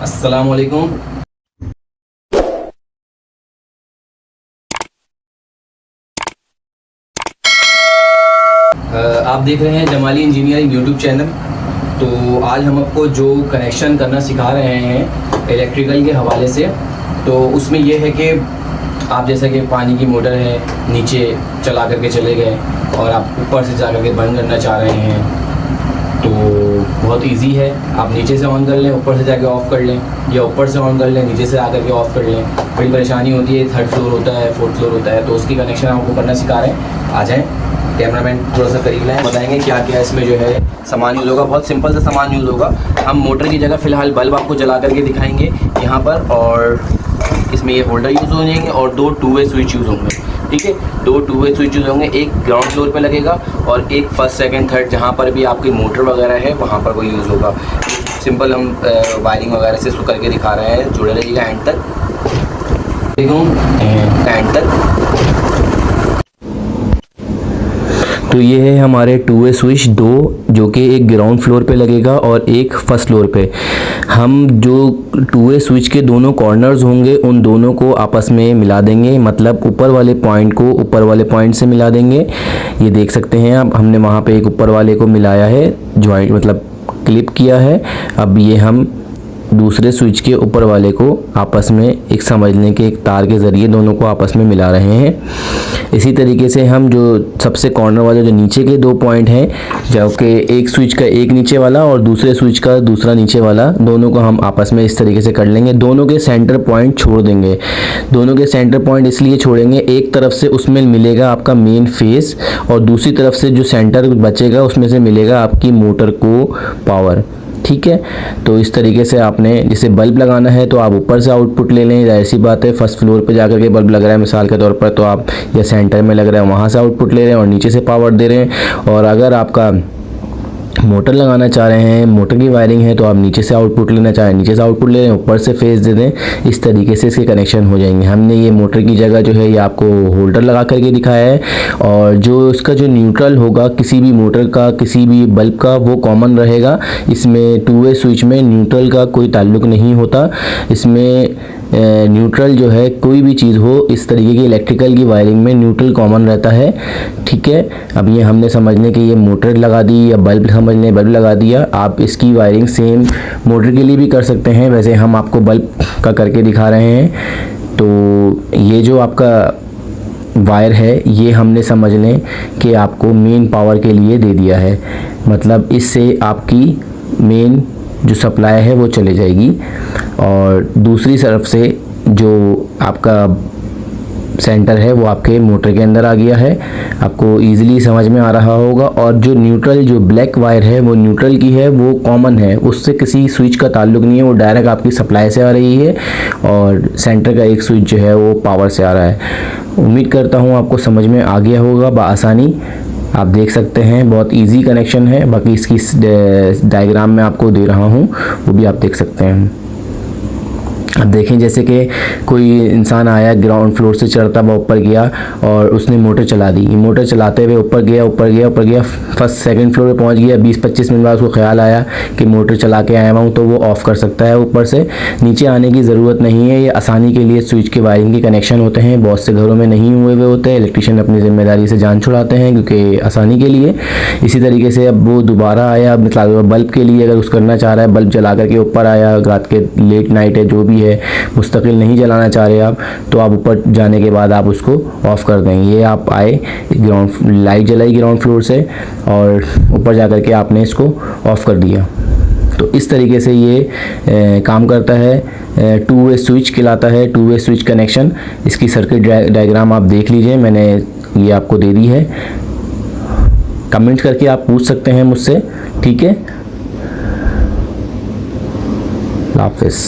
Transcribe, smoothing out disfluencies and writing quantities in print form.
अस्सलामुअलैकुम। आप देख रहे हैं जमाली इंजीनियरिंग यूट्यूब चैनल। तो आज हम आपको जो कनेक्शन करना सिखा रहे हैं इलेक्ट्रिकल के हवाले से, तो उसमें यह है कि आप जैसा कि पानी की मोटर है, नीचे चला करके चले गए और आप ऊपर से जा करके बंद करना चाह रहे हैं, तो बहुत इजी है। आप नीचे से ऑन कर लें, ऊपर से जाके ऑफ़ कर लें, या ऊपर से ऑन कर लें, नीचे से आकर के ऑफ़ कर लें। बड़ी परेशानी होती है, 3rd फ्लोर होता है, 4th फ्लोर होता है, तो उसकी कनेक्शन आपको करना सिखा रहे हैं। आ जाएँ, कैमरामैन थोड़ा सा करीब लाएँ, बताएंगे क्या क्या इसमें जो है सामान यूज़ होगा। बहुत सिंपल सा सामान यूज़ होगा। हम मोटर की जगह फ़िलहाल बल्ब आपको जला करके दिखाएंगे यहाँ पर, और इसमें ये होल्डर यूज़ हो जाएंगे और 2 2 वे स्विच यूज़ होंगे। ठीक है, 2 2 वे स्विच यूज़ होंगे, एक ग्राउंड फ्लोर पे लगेगा और एक 1st 2nd 3rd जहाँ पर भी आपकी मोटर वगैरह है वहाँ पर वो यूज़ होगा। सिंपल हम वायरिंग वगैरह से इसको करके दिखा रहे हैं। जुड़े रहिएगा एंड तक, एंड तक। तो ये है हमारे 2 वे स्विच, 2 जो कि एक ग्राउंड फ्लोर पे लगेगा और एक 1st फ्लोर पे। हम जो 2 वे स्विच के दोनों कॉर्नर्स होंगे उन दोनों को आपस में मिला देंगे, मतलब ऊपर वाले पॉइंट को ऊपर वाले पॉइंट से मिला देंगे। ये देख सकते हैं आप, हमने वहाँ पे एक ऊपर वाले को मिलाया है, जॉइंट मतलब क्लिप किया है। अब ये हम दूसरे स्विच के ऊपर वाले को आपस में एक समझने के एक तार के ज़रिए दोनों को आपस में मिला रहे हैं। इसी तरीके से हम जो सबसे कॉर्नर वाले जो नीचे के 2 पॉइंट हैं, जबकि एक स्विच का एक नीचे वाला और दूसरे स्विच का दूसरा नीचे वाला, दोनों को हम आपस में इस तरीके से कर लेंगे। दोनों के सेंटर पॉइंट छोड़ देंगे। दोनों के सेंटर पॉइंट इसलिए छोड़ेंगे, एक तरफ से उसमें मिलेगा आपका मेन फेस और दूसरी तरफ से जो सेंटर बचेगा उसमें से मिलेगा आपकी मोटर को पावर। ठीक है, तो इस तरीके से आपने, जैसे बल्ब लगाना है तो आप ऊपर से आउटपुट ले लें, जाहिर सी बात है। 1st फ्लोर पे जाकर के बल्ब लग रहा है मिसाल के तौर पर, तो आप या सेंटर में लग रहा है वहाँ से आउटपुट ले रहे हैं और नीचे से पावर दे रहे हैं। और अगर आपका मोटर लगाना चाह रहे हैं, मोटर की वायरिंग है, तो आप नीचे से आउटपुट लेना चाहें नीचे से आउटपुट ले रहे हैं, ऊपर से फेस दे दें। इस तरीके से इसके कनेक्शन हो जाएंगे। हमने ये मोटर की जगह जो है ये आपको होल्डर लगा करके दिखाया है, और जो इसका जो न्यूट्रल होगा किसी भी मोटर का, किसी भी बल्ब का, वो कॉमन रहेगा। इसमें 2 वे स्विच में न्यूट्रल का कोई ताल्लुक नहीं होता। इसमें न्यूट्रल जो है कोई भी चीज़ हो, इस तरीके की इलेक्ट्रिकल की वायरिंग में न्यूट्रल कॉमन रहता है। ठीक है, अब ये हमने समझने कि ये मोटर लगा दी या बल्ब समझने बल्ब लगा दिया। आप इसकी वायरिंग सेम मोटर के लिए भी कर सकते हैं, वैसे हम आपको बल्ब का करके दिखा रहे हैं। तो ये जो आपका वायर है ये हमने समझ लें कि आपको मेन पावर के लिए दे दिया है, मतलब इससे आपकी मेन जो सप्लाई है वो चले जाएगी। और दूसरी तरफ से जो आपका सेंटर है वो आपके मोटर के अंदर आ गया है। आपको इजीली समझ में आ रहा होगा। और जो न्यूट्रल, जो ब्लैक वायर है वो न्यूट्रल की है, वो कॉमन है, उससे किसी स्विच का ताल्लुक नहीं है, वो डायरेक्ट आपकी सप्लाई से आ रही है। और सेंटर का एक स्विच जो है वो पावर से आ रहा है। उम्मीद करता हूँ आपको समझ में आ गया होगा बआसानी। आप देख सकते हैं बहुत इजी कनेक्शन है। बाकी इसकी डायग्राम में आपको दे रहा हूँ, वो भी आप देख सकते हैं। अब देखें, जैसे कि कोई इंसान आया, ग्राउंड फ्लोर से चढ़ता हुआ ऊपर गया और उसने मोटर चला दी। मोटर चलाते हुए ऊपर गया 1st 2nd फ्लोर पे पहुंच गया। 20-25 मिनट बाद उसको ख्याल आया कि मोटर चला के आया हूँ, तो वो ऑफ़ कर सकता है ऊपर से। नीचे आने की ज़रूरत नहीं है। ये आसानी के लिए स्विच के वायरिंग के कनेक्शन होते हैं, बहुत से घरों में नहीं हुए हुए होते हैं। इलेक्ट्रीशियन अपनी ज़िम्मेदारी से जान छुड़ाते हैं क्योंकि आसानी के लिए। इसी तरीके से अब वो दोबारा आया, मतलब बल्ब के लिए अगर उसको करना चाह रहा है, बल्ब जला करके ऊपर आया, रात के लेट नाइट है जो भी है, मुस्तकिल नहीं जलाना चाह रहे आप, तो आप ऊपर जाने के बाद आप उसको ऑफ़ कर देंगे। ये आप आए, ग्राउंड लाइट जलाई ग्राउंड फ्लोर से और ऊपर जा कर के आपने इसको ऑफ़ कर दिया। तो इस तरीके से ये काम करता है। 2 वे स्विच कहलाता है, 2 वे स्विच कनेक्शन। इसकी सर्किट डायग्राम आप देख लीजिए, मैंने ये आपको दे दी है। कमेंट करके आप पूछ सकते हैं मुझसे। ठीक है, हाफिज़।